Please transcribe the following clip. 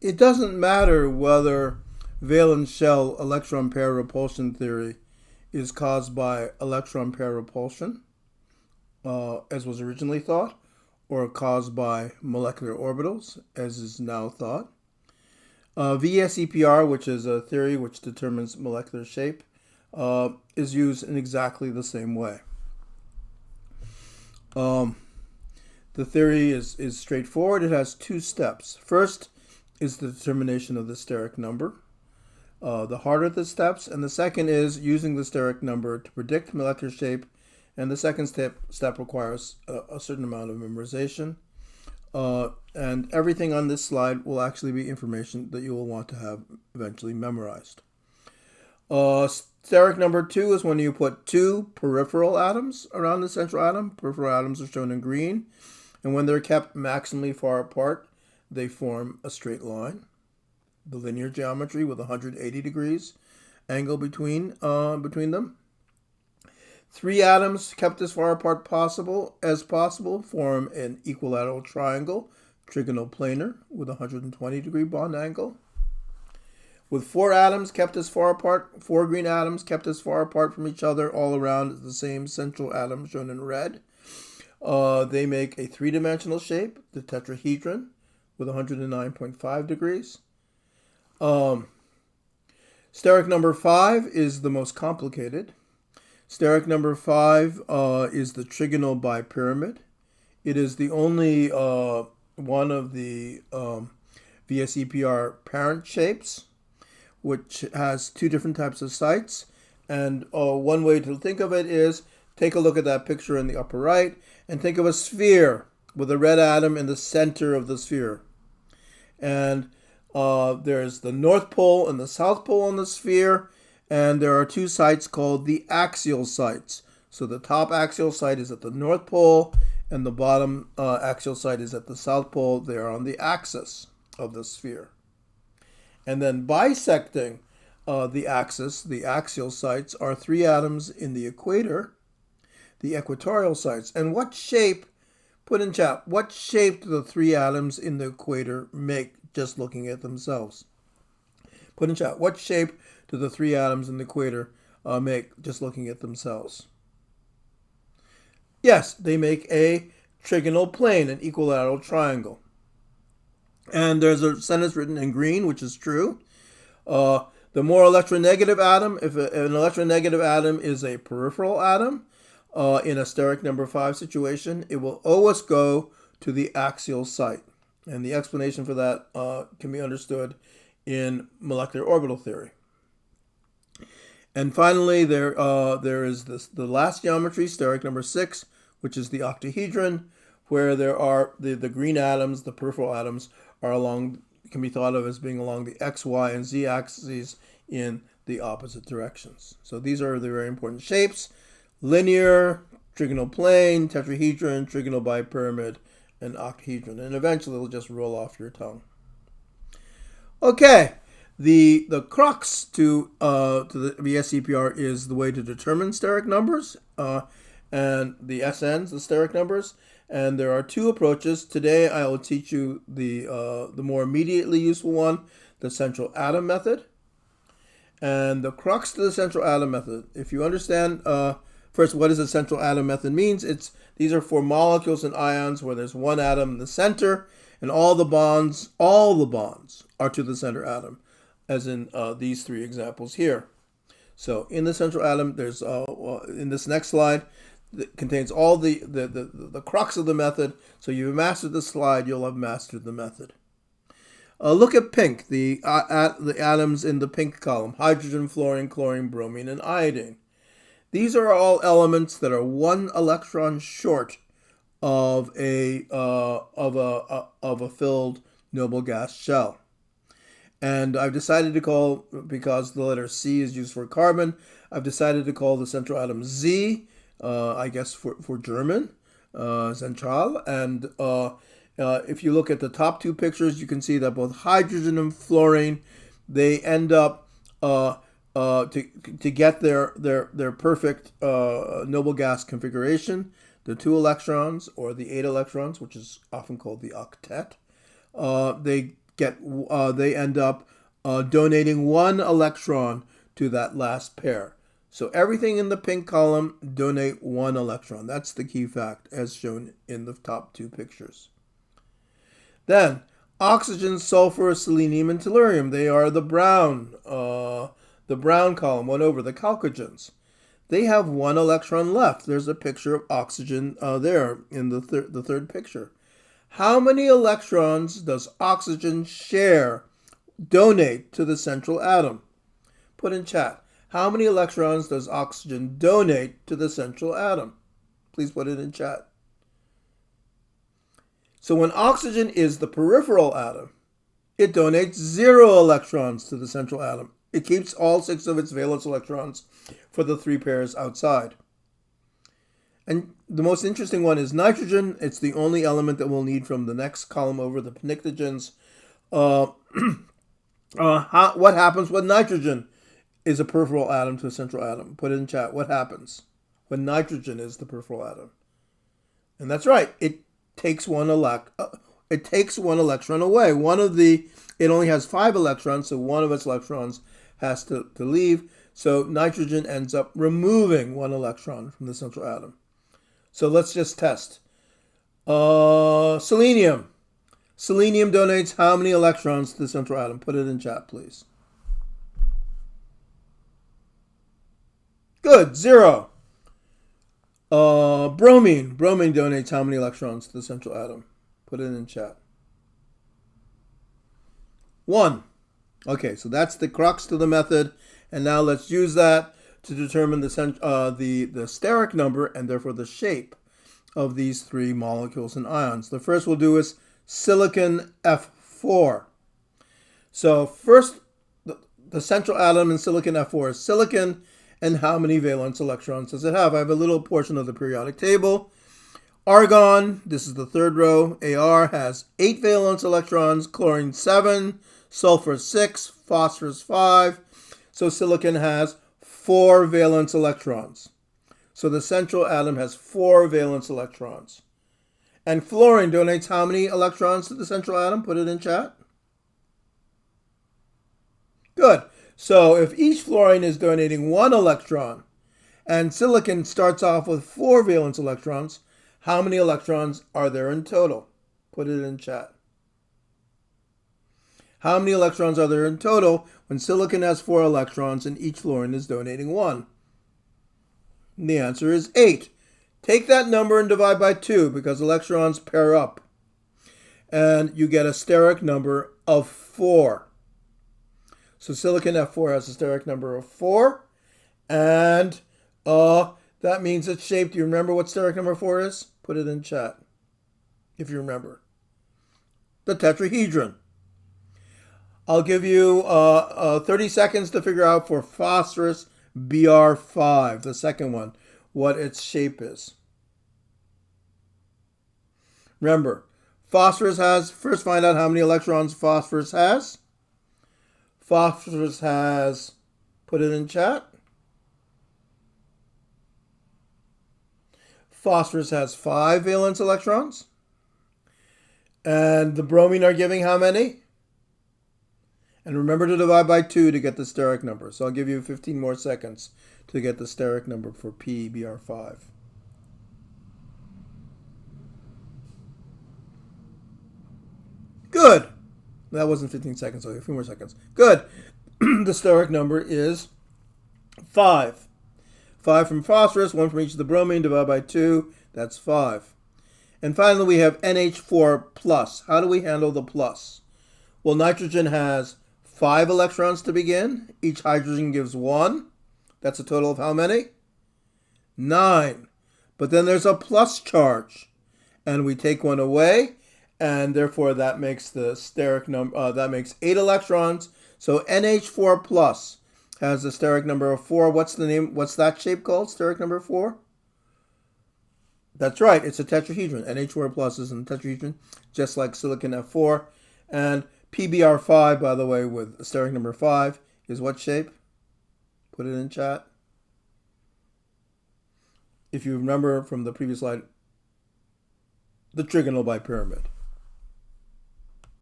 It doesn't matter whether valence shell electron pair repulsion theory is caused by electron pair repulsion, as was originally thought, or caused by molecular orbitals, as is now thought. VSEPR, which is a theory which determines molecular shape, is used in exactly the same way. The theory is straightforward. It has two steps. First is the determination of the steric number. The harder the steps, and the second is using the steric number to predict molecular shape, and the second step requires a certain amount of memorization. And everything on this slide will actually be information that you will want to have eventually memorized. Steric number 2 is when you put two peripheral atoms around the central atom. Peripheral atoms are shown in green, and when they're kept maximally far apart, they form a straight line. The linear geometry with 180 degrees angle between them. Three atoms kept as far apart as possible form an equilateral triangle, trigonoplanar, with 120 degree bond angle. With four atoms kept as far apart, four green atoms kept as far apart from each other all around the same central atom shown in red, they make a three-dimensional shape, the tetrahedron, with 109.5 degrees. Steric number 5 is the most complicated. Steric number 5 is the trigonal bipyramid. It is the only one of the VSEPR parent shapes, which has two different types of sites. And one way to think of it is take a look at that picture in the upper right and think of a sphere with a red atom in the center of the sphere. And there's the North Pole and the South Pole on the sphere, and there are two sites called the axial sites. So the top axial site is at the North Pole, and the bottom axial site is at the South Pole. They are on the axis of the sphere. And then bisecting the axis, the axial sites, are three atoms in the equator, the equatorial sites. And what shape, put in chat, what shape do the three atoms in the equator make just looking at themselves? Put in chat, what shape do the three atoms in the equator make just looking at themselves? Yes, they make a trigonal plane, an equilateral triangle. And there's a sentence written in green, which is true. The more electronegative atom, if an electronegative atom is a peripheral atom, in a steric number 5 situation, it will always go to the axial site. And the explanation for that can be understood in molecular orbital theory. And finally, there is the last geometry, steric number 6, which is the octahedron, where there are the green atoms, the peripheral atoms, can be thought of as being along the x, y, and z axes in the opposite directions. So these are the very important shapes: linear, trigonal plane, tetrahedron, trigonal bipyramid, and octahedron. And eventually it'll just roll off your tongue. Okay, the crux to the VSEPR is the way to determine steric numbers, and the SNs, the steric numbers. And there are two approaches. Today I will teach you the more immediately useful one, the central atom method. And the crux to the central atom method, if you understand first what does the central atom method means, these are for molecules and ions where there's one atom in the center, and all the bonds are to the center atom, as in these three examples here. So in the central atom, there's in this next slide, that contains all the crux of the method. So you've mastered the slide, you'll have mastered the method. Look at pink, the atoms in the pink column: hydrogen, fluorine, chlorine, bromine, and iodine. These are all elements that are one electron short of a filled noble gas shell. And I've decided to call, because the letter C is used for carbon, I've decided to call the central atom Z, I guess for German, Zentral. And if you look at the top two pictures, you can see that both hydrogen and fluorine, they end up to get their perfect noble gas configuration, the 2 electrons or the 8 electrons, which is often called the octet. They they end up donating 1 electron to that last pair. So everything in the pink column donate 1 electron. That's the key fact as shown in the top 2 pictures. Then oxygen, sulfur, selenium, and tellurium. They are the brown column, 1 over, the chalcogens. They have 1 electron left. There's a picture of oxygen there in the third picture. How many electrons does oxygen donate to the central atom? Put in chat. How many electrons does oxygen donate to the central atom? Please put it in chat. So when oxygen is the peripheral atom, it donates 0 electrons to the central atom. It keeps all 6 of its valence electrons for the 3 pairs outside. And the most interesting one is nitrogen. It's the only element that we'll need from the next column over, the pnictogens. What happens when nitrogen is a peripheral atom to a central atom? Put it in chat. What happens when nitrogen is the peripheral atom? And that's right. It takes one electron away. It only has 5 electrons, so 1 of its electrons has to leave. So nitrogen ends up removing 1 electron from the central atom. So let's just test. Selenium. Selenium donates how many electrons to the central atom? Put it in chat, please. Good, 0. Bromine. Bromine donates how many electrons to the central atom? Put it in chat. 1. Okay, so that's the crux to the method. And now let's use that to determine the steric number and therefore the shape of these 3 molecules and ions. The first we'll do is silicon F4. So first, the central atom in silicon F4 is silicon, and how many valence electrons does it have? I have a little portion of the periodic table. Argon, this is the 3rd row, Ar has 8 valence electrons, chlorine 7, sulfur 6, phosphorus 5. So silicon has 4 valence electrons. So the central atom has 4 valence electrons. And fluorine donates how many electrons to the central atom? Put it in chat. Good. So if each fluorine is donating 1 electron, and silicon starts off with 4 valence electrons, how many electrons are there in total? Put it in chat. How many electrons are there in total when silicon has 4 electrons and each fluorine is donating 1? And the answer is 8. Take that number and divide by 2 because electrons pair up. And you get a steric number of 4. So silicon F4 has a steric number of 4. And that means it's shaped. Do you remember what steric number 4 is? Put it in chat if you remember. The tetrahedron. I'll give you 30 seconds to figure out for phosphorus Br5, the second one, what its shape is. Remember, phosphorus has, first find out how many electrons phosphorus has. Phosphorus has, put it in chat. Phosphorus has 5 valence electrons. And the bromine are giving how many? And remember to divide by 2 to get the steric number. So I'll give you 15 more seconds to get the steric number for PBr5. Good. That wasn't 15 seconds, so a few more seconds. Good. The steric number is 5. 5 from phosphorus, 1 from each of the bromine, divided by 2. That's 5. And finally, we have NH4+. How do we handle the plus? Well, nitrogen has 5 electrons to begin. Each hydrogen gives 1. That's a total of how many? 9. But then there's a plus charge. And we take 1 away. And therefore, that makes the steric number, that makes 8 electrons. So NH4+ has a steric number of 4. What's the name? What's that shape called? Steric number 4? That's right. It's a tetrahedron. NH4+ is in the tetrahedron, just like silicon F4. And PBr5, by the way, with steric number 5, is what shape? Put it in chat. If you remember from the previous slide, the trigonal bipyramid.